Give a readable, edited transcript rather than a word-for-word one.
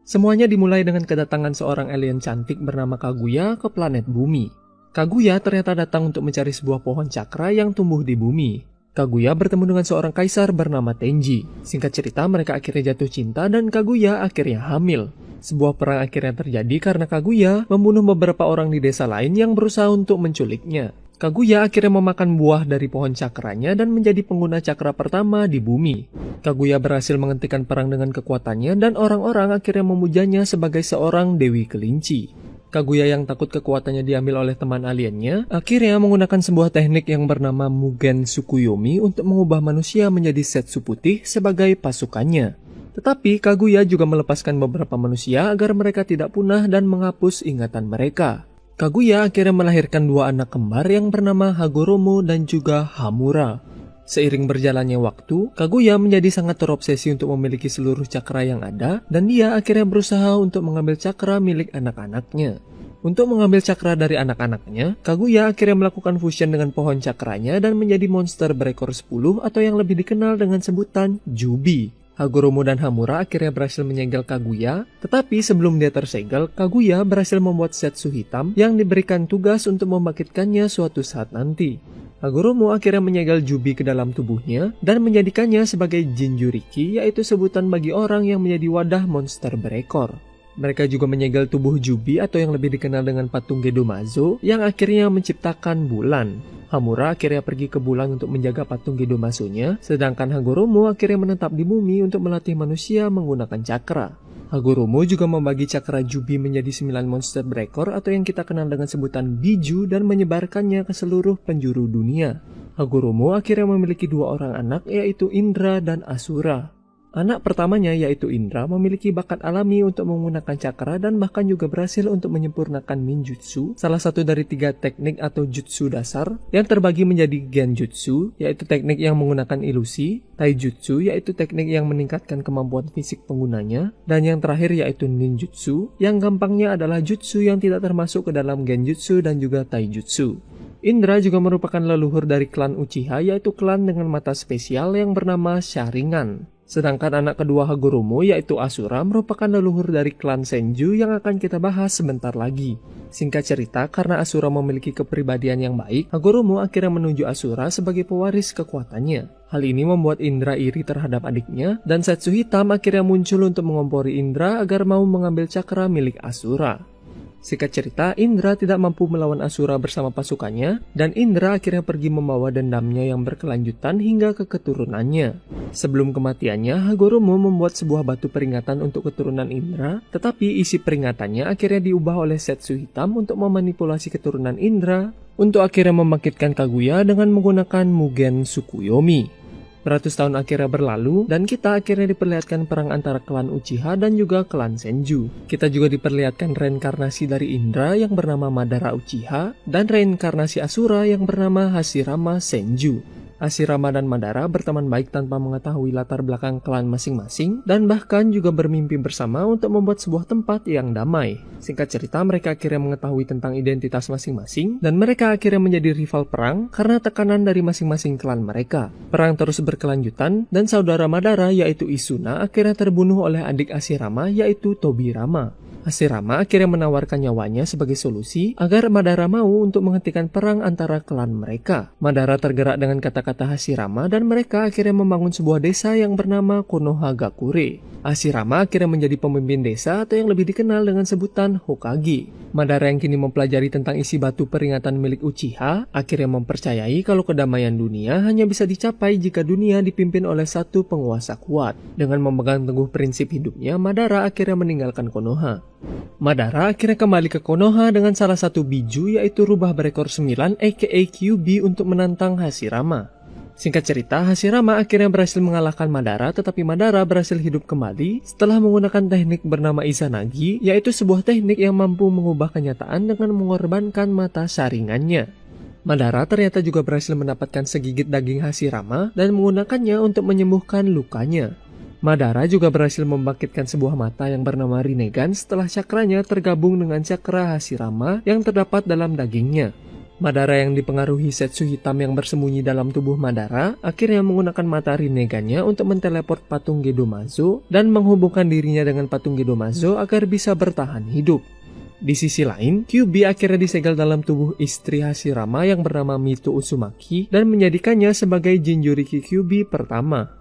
Semuanya dimulai dengan kedatangan seorang alien cantik bernama Kaguya ke planet bumi. Kaguya ternyata datang untuk mencari sebuah pohon cakra yang tumbuh di bumi. Kaguya bertemu dengan seorang kaisar bernama Tenji. Singkat cerita, mereka akhirnya jatuh cinta dan Kaguya akhirnya hamil. Sebuah perang akhirnya terjadi karena Kaguya membunuh beberapa orang di desa lain yang berusaha untuk menculiknya. Kaguya akhirnya memakan buah dari pohon cakranya dan menjadi pengguna cakra pertama di bumi. Kaguya berhasil menghentikan perang dengan kekuatannya dan orang-orang akhirnya memujanya sebagai seorang dewi kelinci. Kaguya yang takut kekuatannya diambil oleh teman aliennya, akhirnya menggunakan sebuah teknik yang bernama Mugen Tsukuyomi untuk mengubah manusia menjadi Setsu putih sebagai pasukannya. Tetapi Kaguya juga melepaskan beberapa manusia agar mereka tidak punah dan menghapus ingatan mereka. Kaguya akhirnya melahirkan dua anak kembar yang bernama Hagoromo dan juga Hamura. Seiring berjalannya waktu, Kaguya menjadi sangat terobsesi untuk memiliki seluruh cakra yang ada, dan dia akhirnya berusaha untuk mengambil cakra milik anak-anaknya. Untuk mengambil cakra dari anak-anaknya, Kaguya akhirnya melakukan fusion dengan pohon cakranya dan menjadi monster berekor 10 atau yang lebih dikenal dengan sebutan Jubi. Hagoromo dan Hamura akhirnya berhasil menyegel Kaguya, tetapi sebelum dia tersegel, Kaguya berhasil membuat Setsu hitam yang diberikan tugas untuk membangkitkannya suatu saat nanti. Hagoromo akhirnya menyegel Jubi ke dalam tubuhnya dan menjadikannya sebagai Jinjuriki, yaitu sebutan bagi orang yang menjadi wadah monster berekor. Mereka juga menyegel tubuh Jubi atau yang lebih dikenal dengan patung Gedomazo yang akhirnya menciptakan bulan. Hamura akhirnya pergi ke bulan untuk menjaga patung Gedomazo-nya, sedangkan Hagoromo akhirnya menetap di bumi untuk melatih manusia menggunakan cakra. Hagoromo juga membagi cakra Jubi menjadi 9 monster berekor atau yang kita kenal dengan sebutan Biju dan menyebarkannya ke seluruh penjuru dunia. Hagoromo akhirnya memiliki dua orang anak, yaitu Indra dan Asura. Anak pertamanya yaitu Indra memiliki bakat alami untuk menggunakan cakra dan bahkan juga berhasil untuk menyempurnakan ninjutsu, salah satu dari 3 teknik atau jutsu dasar yang terbagi menjadi genjutsu, yaitu teknik yang menggunakan ilusi, taijutsu, yaitu teknik yang meningkatkan kemampuan fisik penggunanya, dan yang terakhir yaitu ninjutsu, yang gampangnya adalah jutsu yang tidak termasuk ke dalam genjutsu dan juga taijutsu. Indra juga merupakan leluhur dari klan Uchiha, yaitu klan dengan mata spesial yang bernama Sharingan. Sedangkan anak kedua Hagoromo yaitu Asura merupakan leluhur dari klan Senju yang akan kita bahas sebentar lagi. Singkat cerita, karena Asura memiliki kepribadian yang baik, Hagoromo akhirnya menuju Asura sebagai pewaris kekuatannya. Hal ini membuat Indra iri terhadap adiknya, dan Setsu hitam akhirnya muncul untuk mengompori Indra agar mau mengambil cakra milik Asura. Singkat cerita, Indra tidak mampu melawan Asura bersama pasukannya, dan Indra akhirnya pergi membawa dendamnya yang berkelanjutan hingga ke keturunannya. Sebelum kematiannya, Hagoromo membuat sebuah batu peringatan untuk keturunan Indra, tetapi isi peringatannya akhirnya diubah oleh Setsu hitam untuk memanipulasi keturunan Indra, untuk akhirnya membangkitkan Kaguya dengan menggunakan Mugen Tsukuyomi. Beratus tahun akhirnya berlalu, dan kita akhirnya diperlihatkan perang antara klan Uchiha dan juga klan Senju. Kita juga diperlihatkan reinkarnasi dari Indra yang bernama Madara Uchiha, dan reinkarnasi Asura yang bernama Hashirama Senju. Hashirama dan Madara berteman baik tanpa mengetahui latar belakang klan masing-masing, dan bahkan juga bermimpi bersama untuk membuat sebuah tempat yang damai. Singkat cerita, mereka akhirnya mengetahui tentang identitas masing-masing, dan mereka akhirnya menjadi rival perang karena tekanan dari masing-masing klan mereka. Perang terus berkelanjutan, dan saudara Madara yaitu Isuna akhirnya terbunuh oleh adik Hashirama yaitu Tobirama. Hashirama akhirnya menawarkan nyawanya sebagai solusi agar Madara mau untuk menghentikan perang antara klan mereka. Madara tergerak dengan kata-kata Hashirama dan mereka akhirnya membangun sebuah desa yang bernama Konohagakure. Hashirama akhirnya menjadi pemimpin desa atau yang lebih dikenal dengan sebutan Hokage. Madara yang kini mempelajari tentang isi batu peringatan milik Uchiha akhirnya mempercayai kalau kedamaian dunia hanya bisa dicapai jika dunia dipimpin oleh satu penguasa kuat. Dengan memegang teguh prinsip hidupnya, Madara akhirnya meninggalkan Konoha. Madara akhirnya kembali ke Konoha dengan salah satu biju yaitu rubah berekor 9 aka Kyuubi untuk menantang Hashirama. Singkat cerita, Hashirama akhirnya berhasil mengalahkan Madara, tetapi Madara berhasil hidup kembali setelah menggunakan teknik bernama Izanagi, yaitu sebuah teknik yang mampu mengubah kenyataan dengan mengorbankan mata saringannya. Madara ternyata juga berhasil mendapatkan segigit daging Hashirama dan menggunakannya untuk menyembuhkan lukanya. Madara juga berhasil membangkitkan sebuah mata yang bernama Rinnegan setelah cakranya tergabung dengan cakra Hashirama yang terdapat dalam dagingnya. Madara yang dipengaruhi Setsu hitam yang bersembunyi dalam tubuh Madara akhirnya menggunakan mata Rinnegan-nya untuk menteleport patung Gedomazo dan menghubungkan dirinya dengan patung Gedomazo agar bisa bertahan hidup. Di sisi lain, Kyuubi akhirnya disegel dalam tubuh istri Hashirama yang bernama Mito Uzumaki dan menjadikannya sebagai Jinchuriki Kyuubi pertama.